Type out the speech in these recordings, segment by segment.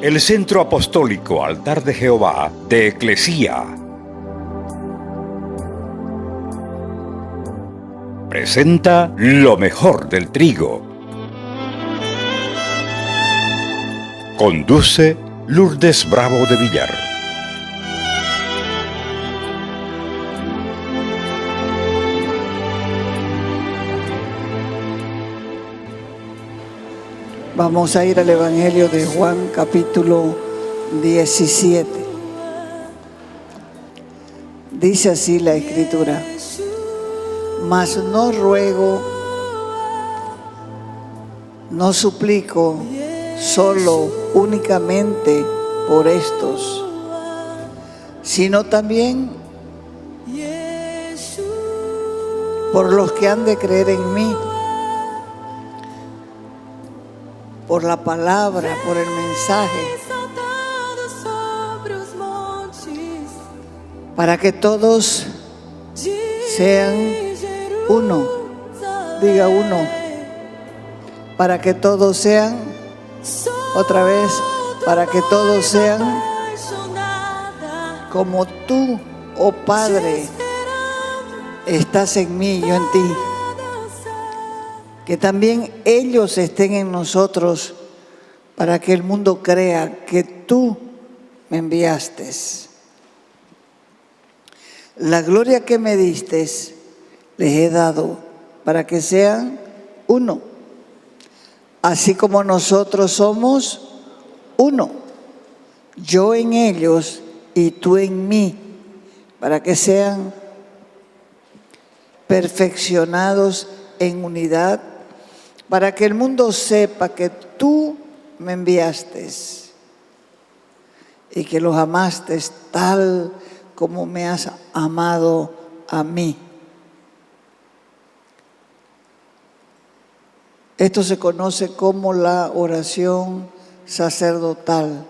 el Centro Apostólico Altar de Jehová de Eclesía presenta lo mejor del trigo. Conduce Lourdes Bravo de Villar. Vamos a ir al Evangelio de Juan, capítulo 17. Dice así la Escritura: mas no ruego, no suplico solo únicamente por estos, sino también por los que han de creer en mí, por la palabra, por el mensaje, para que todos sean uno. Diga uno. Para que todos sean, otra vez, para que todos sean como tú, oh Padre, estás en mí, yo en ti. Que también ellos estén en nosotros, para que el mundo crea que tú me enviaste. La gloria que me diste les he dado, para que sean uno, así como nosotros somos uno, yo en ellos y tú en mí, para que sean perfeccionados en unidad, para que el mundo sepa que tú me enviaste y que los amaste tal como me has amado a mí. Esto se conoce como la oración sacerdotal.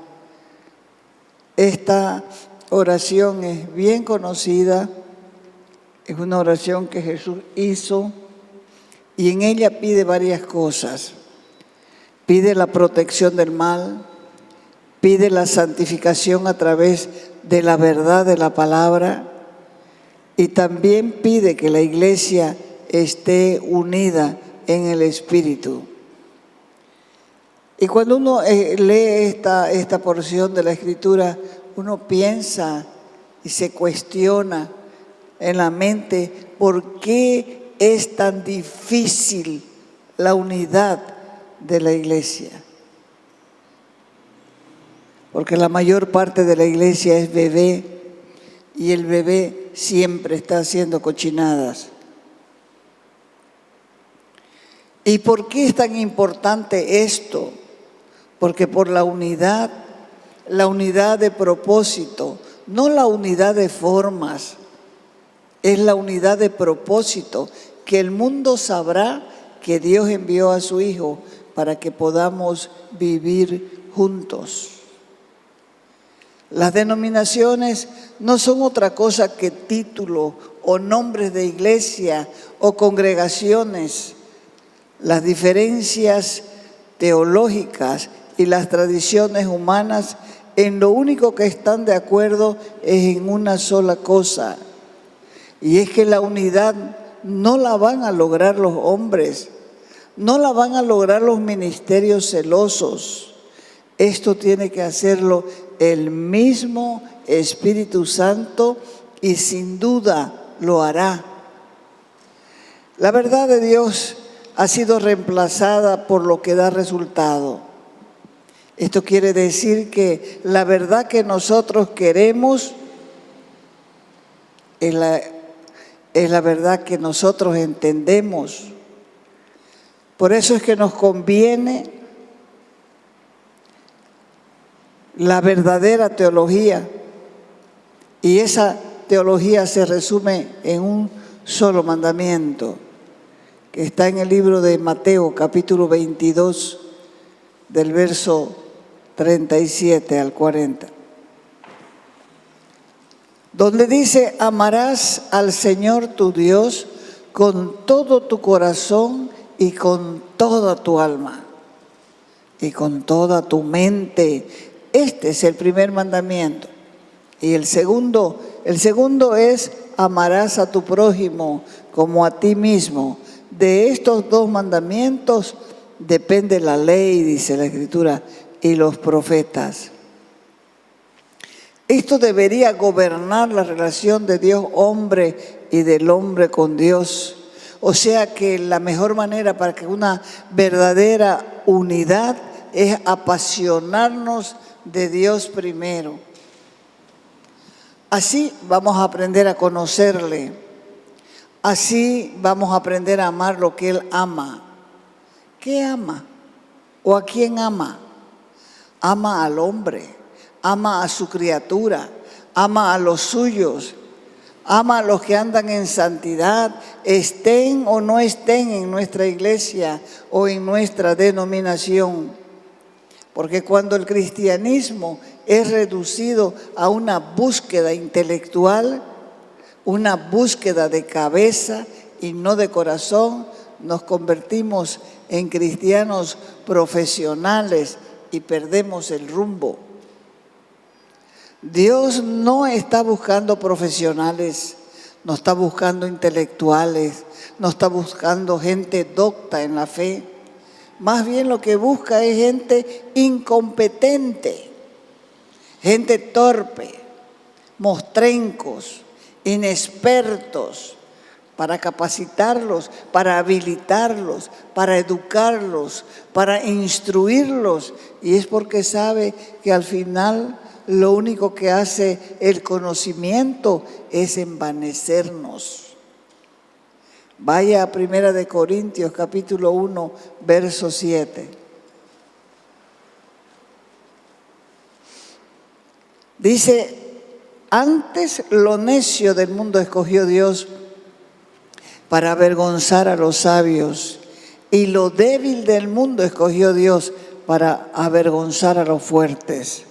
Esta oración es bien conocida, es una oración que Jesús hizo, y en ella pide varias cosas. Pide la protección del mal, pide la santificación a través de la verdad de la palabra, y también pide que la iglesia esté unida en el Espíritu. Y cuando uno lee esta porción de la Escritura, uno piensa y se cuestiona en la mente por qué es tan difícil la unidad de la iglesia. Porque la mayor parte de la iglesia es bebé, y el bebé siempre está haciendo cochinadas. ¿Y por qué es tan importante esto? Porque por la unidad de propósito, no la unidad de formas, es la unidad de propósito, que el mundo sabrá que Dios envió a su Hijo para que podamos vivir juntos. Las denominaciones no son otra cosa que títulos o nombres de iglesia o congregaciones. Las diferencias teológicas y las tradiciones humanas, en lo único que están de acuerdo es en una sola cosa, y es que la unidad no la van a lograr los hombres, no la van a lograr los ministerios celosos. Esto tiene que hacerlo el mismo Espíritu Santo, y sin duda lo hará. La verdad de Dios ha sido reemplazada por lo que da resultado. Esto quiere decir que la verdad que nosotros queremos es la verdad que nosotros entendemos. Por eso es que nos conviene la verdadera teología, y esa teología se resume en un solo mandamiento, que está en el libro de Mateo, capítulo 22, del verso 37 al 40. Donde dice: amarás al Señor tu Dios con todo tu corazón y con toda tu alma y con toda tu mente. Este es el primer mandamiento. Y el segundo es: amarás a tu prójimo como a ti mismo. De estos dos mandamientos depende la ley, dice la Escritura, y los profetas. Esto debería gobernar la relación de Dios hombre y del hombre con Dios. O sea que la mejor manera para que una verdadera unidad es apasionarnos de Dios primero. Así vamos a aprender a conocerle. Así vamos a aprender a amar lo que Él ama. ¿Qué ama? ¿O a quién ama? Ama al hombre, ama a su criatura, ama a los suyos, ama a los que andan en santidad, estén o no estén en nuestra iglesia o en nuestra denominación. Porque cuando el cristianismo es reducido a una búsqueda intelectual, una búsqueda de cabeza y no de corazón, nos convertimos en cristianos profesionales y perdemos el rumbo. Dios no está buscando profesionales, no está buscando intelectuales, no está buscando gente docta en la fe. Más bien lo que busca es gente incompetente, gente torpe, mostrencos, inexpertos, para capacitarlos, para habilitarlos, para educarlos, para instruirlos. Y es porque sabe que al final lo único que hace el conocimiento es envanecernos. Vaya a 1 Corintios capítulo 1, verso 7. Dice: antes lo necio del mundo escogió Dios para avergonzar a los sabios, y lo débil del mundo escogió Dios para avergonzar a los fuertes.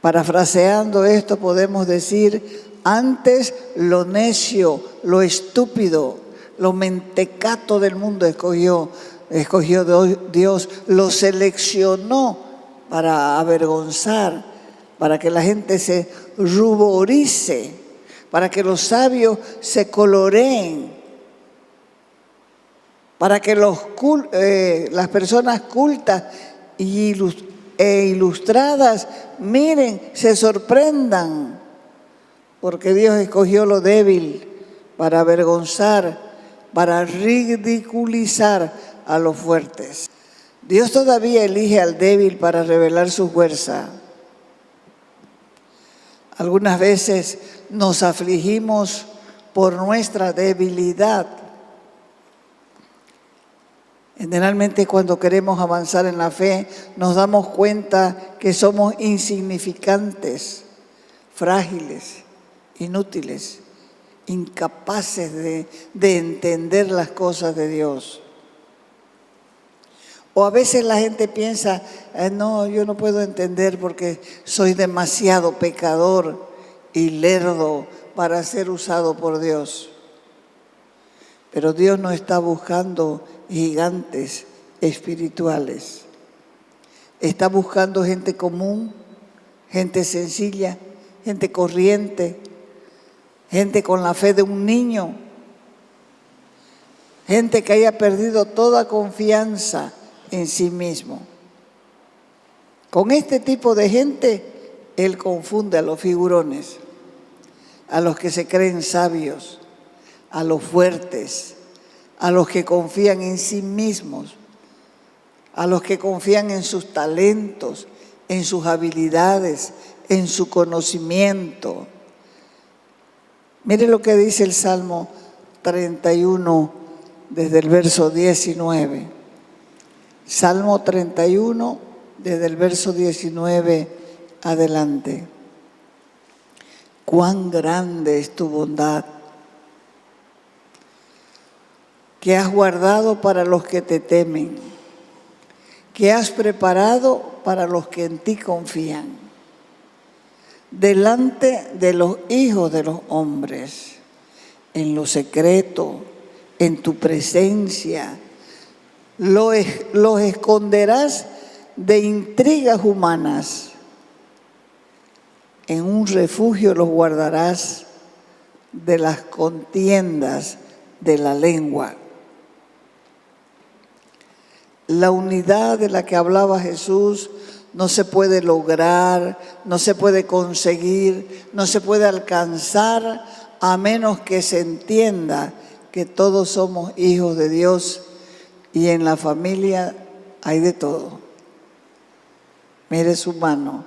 Parafraseando esto podemos decir: antes lo necio, lo estúpido, lo mentecato del mundo escogió Dios, lo seleccionó para avergonzar, para que la gente se ruborice, para que los sabios se coloreen, para que las personas cultas e ilustradas miren, se sorprendan, porque Dios escogió lo débil para avergonzar, para ridiculizar a los fuertes. Dios todavía elige al débil para revelar su fuerza. Algunas veces nos afligimos por nuestra debilidad. Generalmente cuando queremos avanzar en la fe nos damos cuenta que somos insignificantes, frágiles, inútiles, incapaces de entender las cosas de Dios. O a veces la gente piensa: no, yo no puedo entender porque soy demasiado pecador y lerdo para ser usado por Dios. Pero Dios no está buscando gigantes espirituales. Está buscando gente común, gente sencilla, gente corriente, gente con la fe de un niño, gente que haya perdido toda confianza en sí mismo. Con este tipo de gente, Él confunde a los figurones, a los que se creen sabios, a los fuertes, a los que confían en sí mismos, a los que confían en sus talentos, en sus habilidades, en su conocimiento. Mire lo que dice el Salmo 31 desde el verso 19. Salmo 31 desde el verso 19 adelante. Cuán grande es tu bondad, que has guardado para los que te temen, que has preparado para los que en ti confían, delante de los hijos de los hombres, en lo secreto, en tu presencia. Los esconderás de intrigas humanas. En un refugio los guardarás de las contiendas de la lengua. La unidad de la que hablaba Jesús no se puede lograr, no se puede conseguir, no se puede alcanzar a menos que se entienda que todos somos hijos de Dios y en la familia hay de todo. Mire su mano.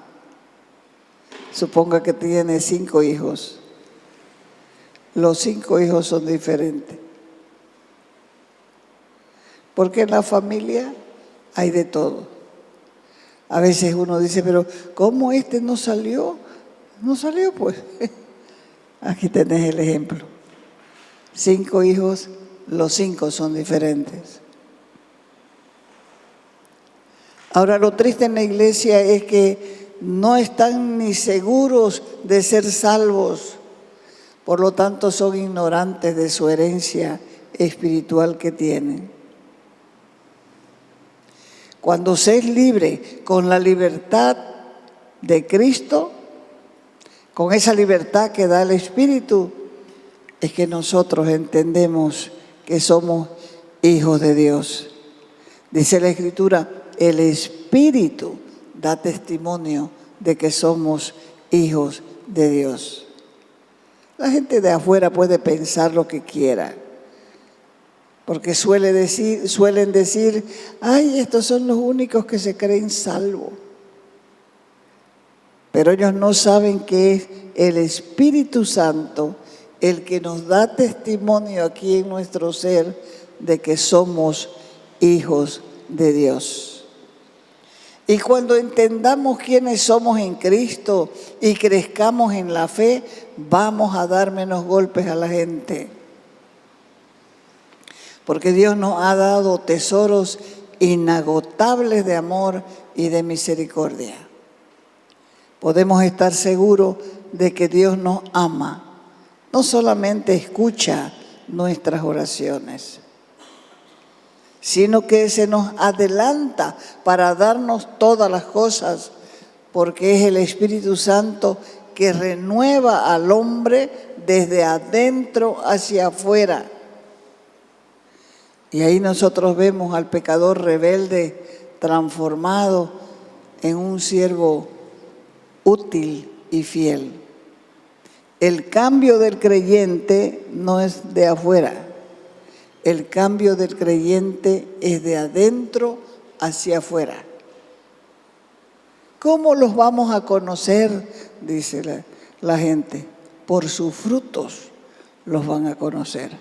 Suponga que tiene 5 hijos. Los 5 hijos son diferentes. Porque en la familia hay de todo. A veces uno dice, pero ¿cómo este no salió? No salió, pues. Aquí tenés el ejemplo. 5 hijos, los 5 son diferentes. Ahora, lo triste en la iglesia es que no están ni seguros de ser salvos. Por lo tanto, son ignorantes de su herencia espiritual que tienen. Cuando se es libre con la libertad de Cristo, con esa libertad que da el Espíritu, es que nosotros entendemos que somos hijos de Dios. Dice la Escritura, el Espíritu da testimonio de que somos hijos de Dios. La gente de afuera puede pensar lo que quiera, porque suelen decir, ay, estos son los únicos que se creen salvos. Pero ellos no saben que es el Espíritu Santo el que nos da testimonio aquí en nuestro ser de que somos hijos de Dios. Y cuando entendamos quiénes somos en Cristo y crezcamos en la fe, vamos a dar menos golpes a la gente. Porque Dios nos ha dado tesoros inagotables de amor y de misericordia. Podemos estar seguros de que Dios nos ama. No solamente escucha nuestras oraciones, sino que se nos adelanta para darnos todas las cosas, porque es el Espíritu Santo que renueva al hombre desde adentro hacia afuera. Y ahí nosotros vemos al pecador rebelde transformado en un siervo útil y fiel. El cambio del creyente no es de afuera. El cambio del creyente es de adentro hacia afuera. ¿Cómo los vamos a conocer? Dice la gente. Por sus frutos los van a conocer.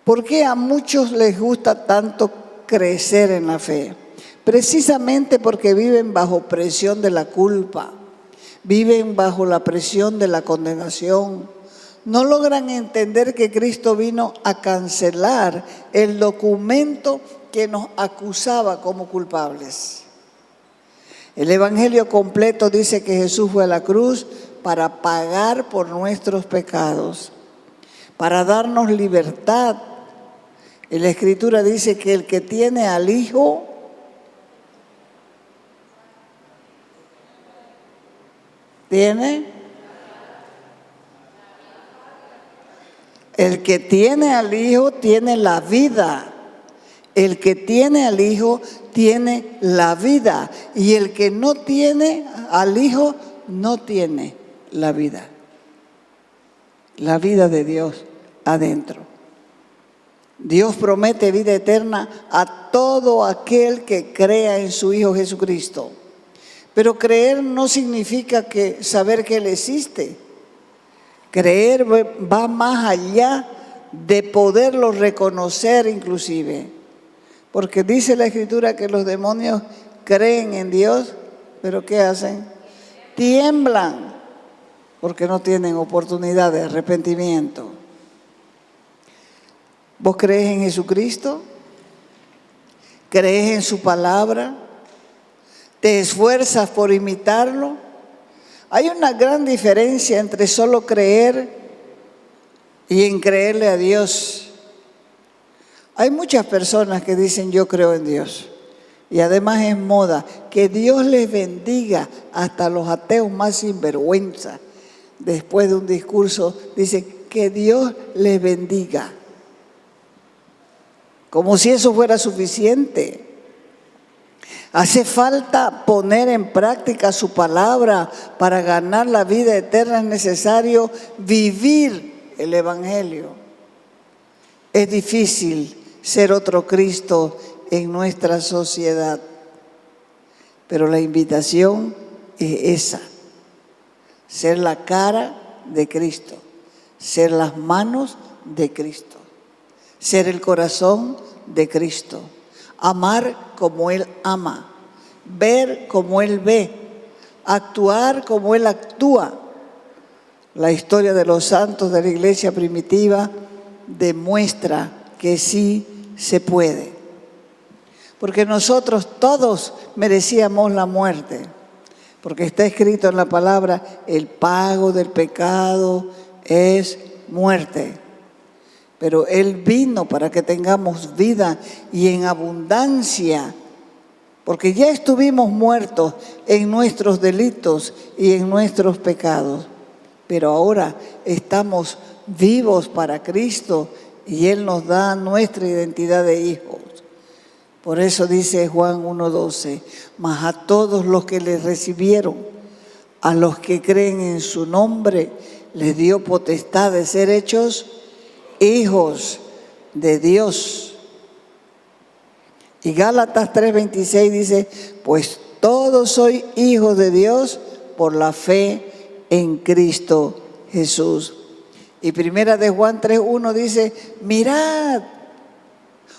¿Por qué a muchos les gusta tanto crecer en la fe? Precisamente porque viven bajo presión de la culpa, viven bajo la presión de la condenación. No logran entender que Cristo vino a cancelar el documento que nos acusaba como culpables. El Evangelio completo dice que Jesús fue a la cruz para pagar por nuestros pecados, para darnos libertad. Y la Escritura dice que el que tiene al Hijo el que tiene al Hijo tiene la vida. El que tiene al Hijo tiene la vida. Y el que no tiene al Hijo no tiene la vida. La vida de Dios adentro. Dios promete vida eterna a todo aquel que crea en su Hijo Jesucristo. Pero creer no significa saber que Él existe. Creer va más allá de poderlo reconocer inclusive. Porque dice la Escritura que los demonios creen en Dios, pero ¿qué hacen? Tiemblan, porque no tienen oportunidad de arrepentimiento. ¿Vos crees en Jesucristo? ¿Crees en su palabra? ¿Te esfuerzas por imitarlo? Hay una gran diferencia entre solo creer y en creerle a Dios. Hay muchas personas que dicen yo creo en Dios, y además es moda. Que Dios les bendiga hasta los ateos más sinvergüenza. Después de un discurso dicen que Dios les bendiga. Como si eso fuera suficiente. Hace falta poner en práctica su palabra para ganar la vida eterna. Es necesario vivir el Evangelio. Es difícil ser otro Cristo en nuestra sociedad, pero la invitación es esa: ser la cara de Cristo, ser las manos de Cristo, ser el corazón de Cristo, amar como Él ama, ver como Él ve, actuar como Él actúa. La historia de los santos de la iglesia primitiva demuestra que sí se puede. Porque nosotros todos merecíamos la muerte. Porque está escrito en la palabra, el pago del pecado es muerte. Pero Él vino para que tengamos vida y en abundancia. Porque ya estuvimos muertos en nuestros delitos y en nuestros pecados. Pero ahora estamos vivos para Cristo y Él nos da nuestra identidad de hijos. Por eso dice Juan 1:12, mas a todos los que le recibieron, a los que creen en su nombre, les dio potestad de ser hechos hijos de Dios. Y Gálatas 3:26 dice, pues todos sois hijos de Dios por la fe en Cristo Jesús. Y primera de Juan 3:1 dice, mirad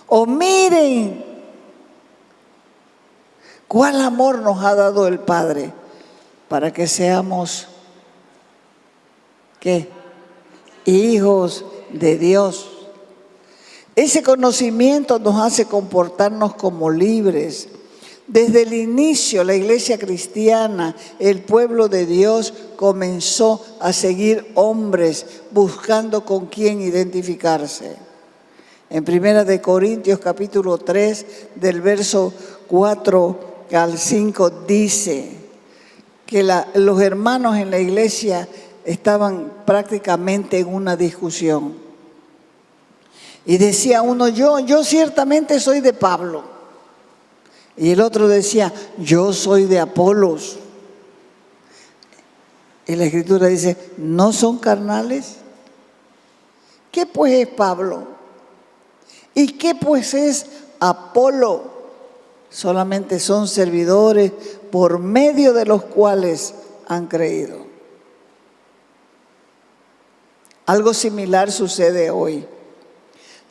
o miren cuál amor nos ha dado el Padre para que seamos, ¿qué? Hijos de Dios. Ese conocimiento nos hace comportarnos como libres. Desde el inicio, la iglesia cristiana, el pueblo de Dios, comenzó a seguir hombres buscando con quién identificarse. En Primera de Corintios capítulo 3, del verso 4 al 5, dice que los hermanos en la iglesia estaban prácticamente en una discusión. Y decía uno, yo ciertamente soy de Pablo. Y el otro decía, yo soy de Apolos. Y la Escritura dice, ¿no son carnales? ¿Qué pues es Pablo? ¿Y qué pues es Apolo? Solamente son servidores por medio de los cuales han creído. Algo similar sucede hoy.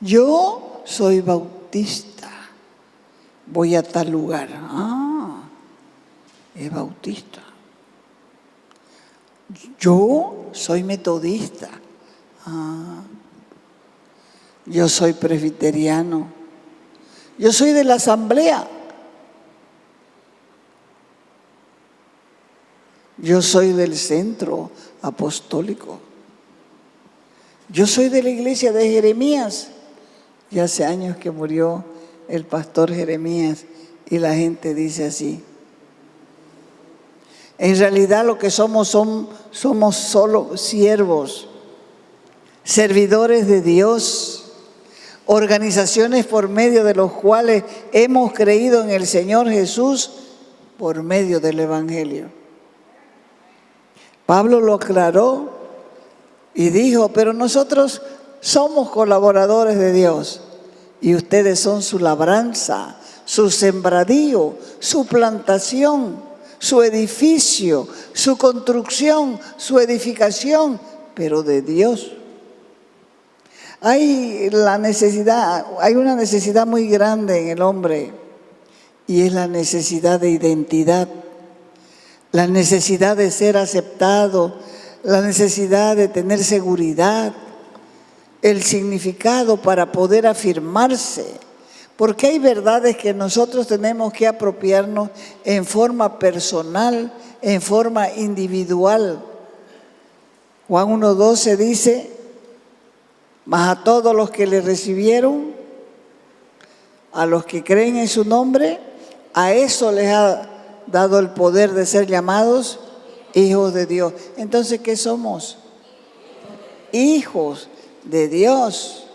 Yo soy bautista. Voy a tal lugar. Ah, es bautista. Yo soy metodista. Ah, yo soy presbiteriano. Yo soy de la asamblea. Yo soy del centro apostólico. Yo soy de la iglesia de Jeremías. Y hace años que murió el pastor Jeremías y la gente dice así. En realidad lo que somos solo siervos, servidores de Dios, organizaciones por medio de los cuales hemos creído en el Señor Jesús por medio del Evangelio. Pablo lo aclaró y dijo, pero nosotros somos colaboradores de Dios. Y ustedes son su labranza, su sembradío, su plantación, su edificio, su construcción, su edificación, pero de Dios. Hay una necesidad muy grande en el hombre, y es la necesidad de identidad, la necesidad de ser aceptado, la necesidad de tener seguridad, el significado para poder afirmarse, porque hay verdades que nosotros tenemos que apropiarnos en forma personal, en forma individual. Juan 1:12 dice, mas a todos los que le recibieron, a los que creen en su nombre, A eso les ha dado el poder de ser llamados hijos de Dios. Entonces, ¿qué somos? Hijos de Dios.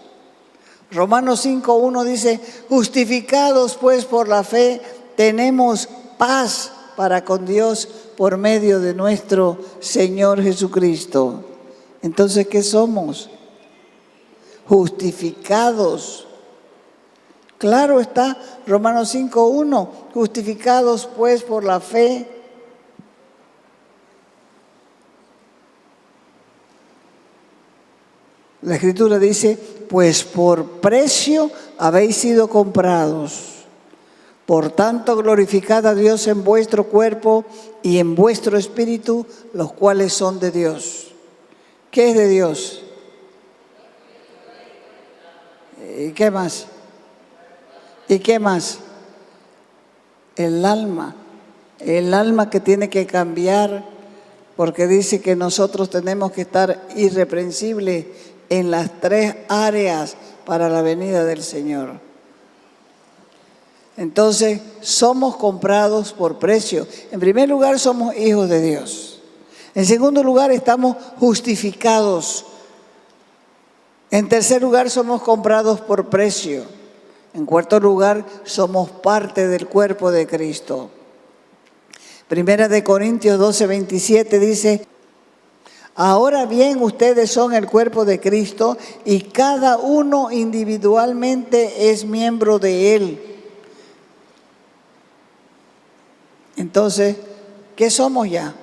Romanos 5:1 dice, justificados pues por la fe, tenemos paz para con Dios por medio de nuestro Señor Jesucristo. Entonces, ¿qué somos? Justificados. Claro está, Romanos 5:1, justificados pues por la fe. La Escritura dice, pues por precio habéis sido comprados. Por tanto, glorificad a Dios en vuestro cuerpo y en vuestro espíritu, los cuales son de Dios. ¿Qué es de Dios? ¿Y qué más? ¿Y qué más? El alma que tiene que cambiar, porque dice que nosotros tenemos que estar irreprensibles en las 3 áreas para la venida del Señor. Entonces, somos comprados por precio. En primer lugar, somos hijos de Dios. En segundo lugar, estamos justificados. En tercer lugar, somos comprados por precio. En cuarto lugar, somos parte del cuerpo de Cristo. Primera de Corintios 12:27 dice, ahora bien, ustedes son el cuerpo de Cristo y cada uno individualmente es miembro de Él. Entonces, ¿qué somos ya?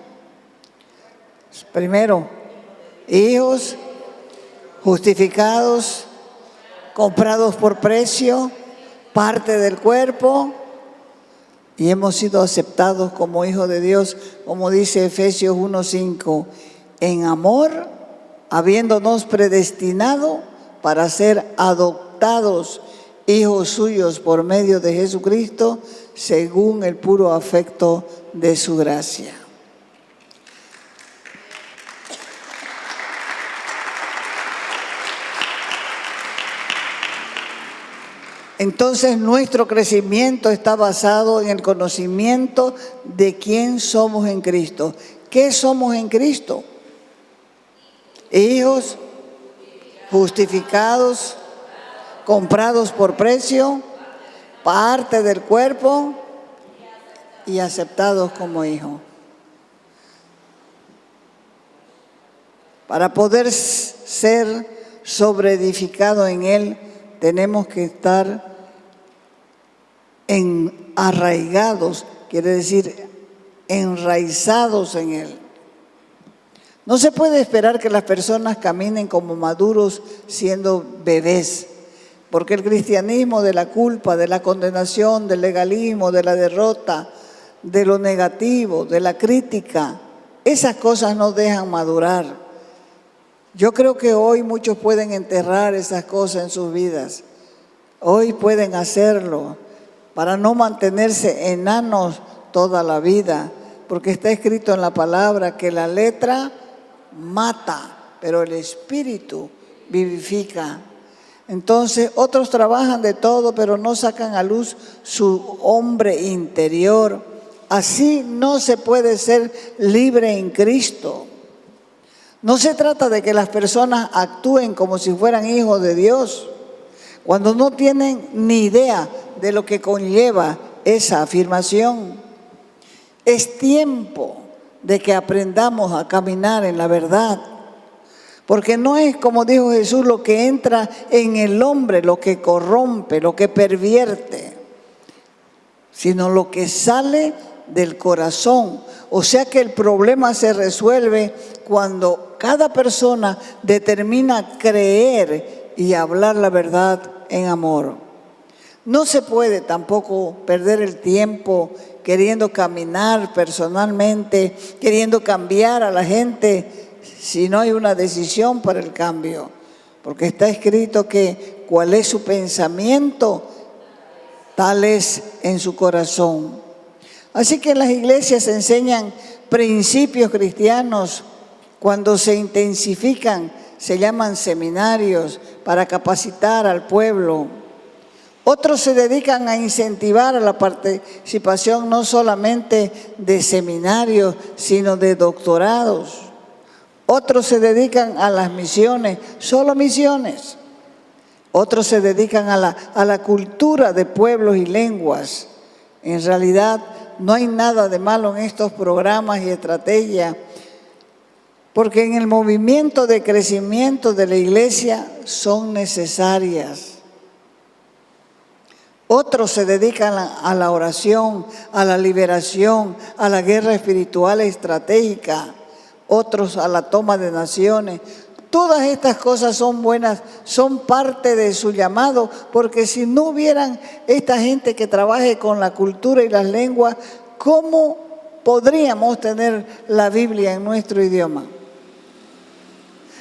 Primero, hijos, justificados, comprados por precio, parte del cuerpo, y hemos sido aceptados como hijos de Dios, como dice Efesios 1:5, en amor, habiéndonos predestinado para ser adoptados hijos suyos por medio de Jesucristo, según el puro afecto de su gracia. Entonces, nuestro crecimiento está basado en el conocimiento de quién somos en Cristo. ¿Qué somos en Cristo? Hijos, justificados, comprados por precio, parte del cuerpo y aceptados como hijos. Para poder ser sobreedificados en Él, tenemos que estar arraigados, quiere decir enraizados en Él. No se puede esperar que las personas caminen como maduros siendo bebés, porque el cristianismo de la culpa, de la condenación, del legalismo, de la derrota, de lo negativo, de la crítica, esas cosas no dejan madurar. Yo creo que hoy muchos pueden enterrar esas cosas en sus vidas. Hoy pueden hacerlo para no mantenerse enanos toda la vida, porque está escrito en la palabra que la letra mata, pero el espíritu vivifica. Entonces, otros trabajan de todo, pero no sacan a luz su hombre interior. Así no se puede ser libre en Cristo. No se trata de que las personas actúen como si fueran hijos de Dios, cuando no tienen ni idea de lo que conlleva esa afirmación. Es tiempo de que aprendamos a caminar en la verdad, porque no es, como dijo Jesús, lo que entra en el hombre, lo que corrompe, lo que pervierte, sino lo que sale del corazón. O sea que el problema se resuelve cuando cada persona determina creer y hablar la verdad en amor. No se puede tampoco perder el tiempo queriendo caminar personalmente, queriendo cambiar a la gente, si no hay una decisión para el cambio. Porque está escrito que cuál es su pensamiento, tal es en su corazón. Así que en las iglesias se enseñan principios cristianos. Cuando se intensifican, se llaman seminarios para capacitar al pueblo. Otros se dedican a incentivar a la participación no solamente de seminarios, sino de doctorados. Otros se dedican a las misiones, solo misiones. Otros se dedican a la cultura de pueblos y lenguas. En realidad, no hay nada de malo en estos programas y estrategias, porque en el movimiento de crecimiento de la iglesia son necesarias. Otros se dedican a la oración, a la liberación, a la guerra espiritual estratégica. Otros a la toma de naciones. Todas estas cosas son buenas, son parte de su llamado, porque si no hubieran esta gente que trabaje con la cultura y las lenguas, ¿cómo podríamos tener la Biblia en nuestro idioma?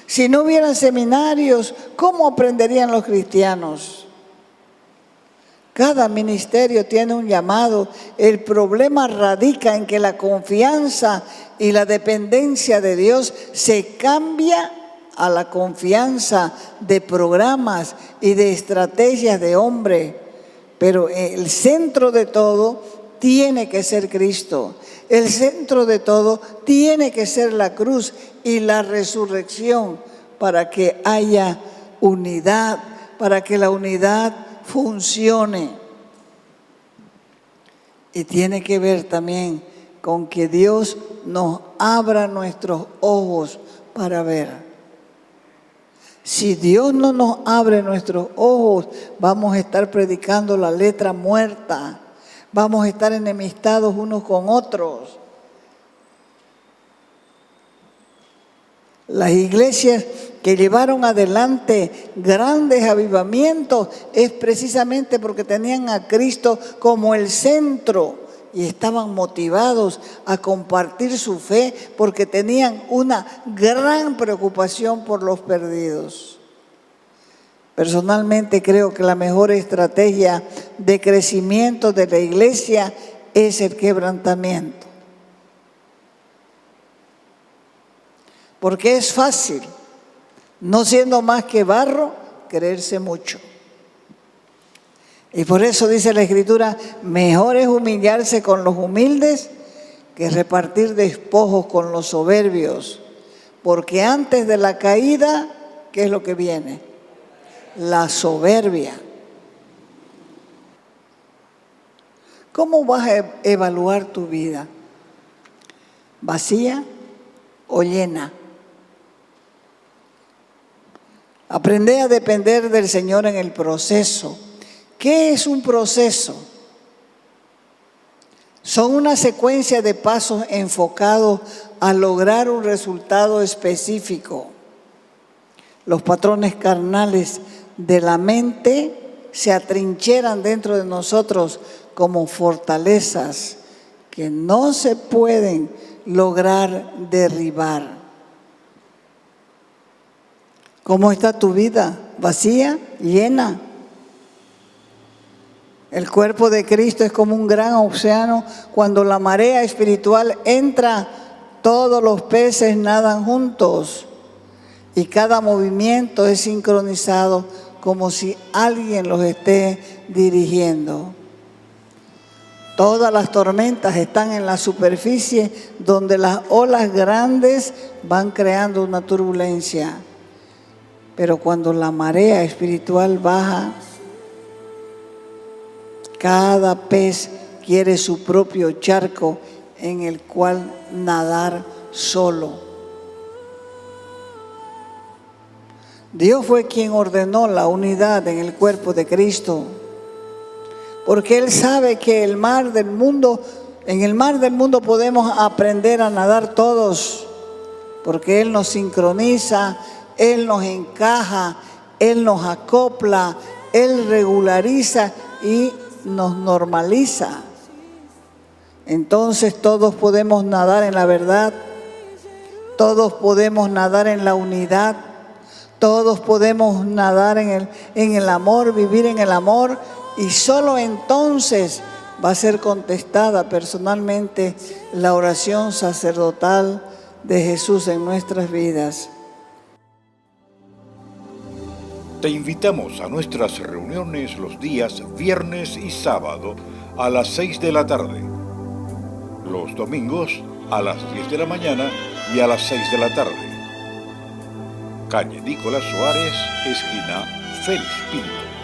Si no hubieran seminarios, ¿cómo aprenderían los cristianos? Cada ministerio tiene un llamado. El problema radica en que la confianza y la dependencia de Dios se cambia a la confianza de programas y de estrategias de hombre. Pero el centro de todo tiene que ser Cristo. El centro de todo tiene que ser la cruz y la resurrección para que haya unidad, para que la unidad funcione. Y tiene que ver también con que Dios nos abra nuestros ojos para ver. Si Dios no nos abre nuestros ojos, vamos a estar predicando la letra muerta. Vamos a estar enemistados unos con otros. Las iglesias que llevaron adelante grandes avivamientos es precisamente porque tenían a Cristo como el centro y estaban motivados a compartir su fe porque tenían una gran preocupación por los perdidos. Personalmente creo que la mejor estrategia de crecimiento de la iglesia es el quebrantamiento. Porque es fácil, no siendo más que barro, creerse mucho. Y por eso dice la Escritura, mejor es humillarse con los humildes que repartir despojos con los soberbios. Porque antes de la caída, ¿qué es lo que viene? La soberbia. ¿Cómo vas a evaluar tu vida? ¿Vacía o llena? Aprende a depender del Señor en el proceso. ¿Qué es un proceso? Son una secuencia de pasos enfocados a lograr un resultado específico. Los patrones carnales de la mente se atrincheran dentro de nosotros como fortalezas que no se pueden lograr derribar. ¿Cómo está tu vida? ¿Vacía? ¿Llena? El cuerpo de Cristo es como un gran océano. Cuando la marea espiritual entra, todos los peces nadan juntos y cada movimiento es sincronizado como si alguien los esté dirigiendo. Todas las tormentas están en la superficie donde las olas grandes van creando una turbulencia. Pero cuando la marea espiritual baja, cada pez quiere su propio charco en el cual nadar solo. Dios fue quien ordenó la unidad en el cuerpo de Cristo, porque Él sabe que en el mar del mundo podemos aprender a nadar todos, porque Él nos sincroniza, Él nos encaja, Él nos acopla, Él regulariza y nos normaliza. Entonces todos podemos nadar en la verdad, todos podemos nadar en la unidad, todos podemos nadar en el amor, vivir en el amor, y solo entonces va a ser contestada personalmente la oración sacerdotal de Jesús en nuestras vidas. Te invitamos a nuestras reuniones los días viernes y sábado a las 6 de la tarde. Los domingos a las 10 de la mañana y a las 6 de la tarde. Calle Nicolás Suárez, esquina Félix Pinto.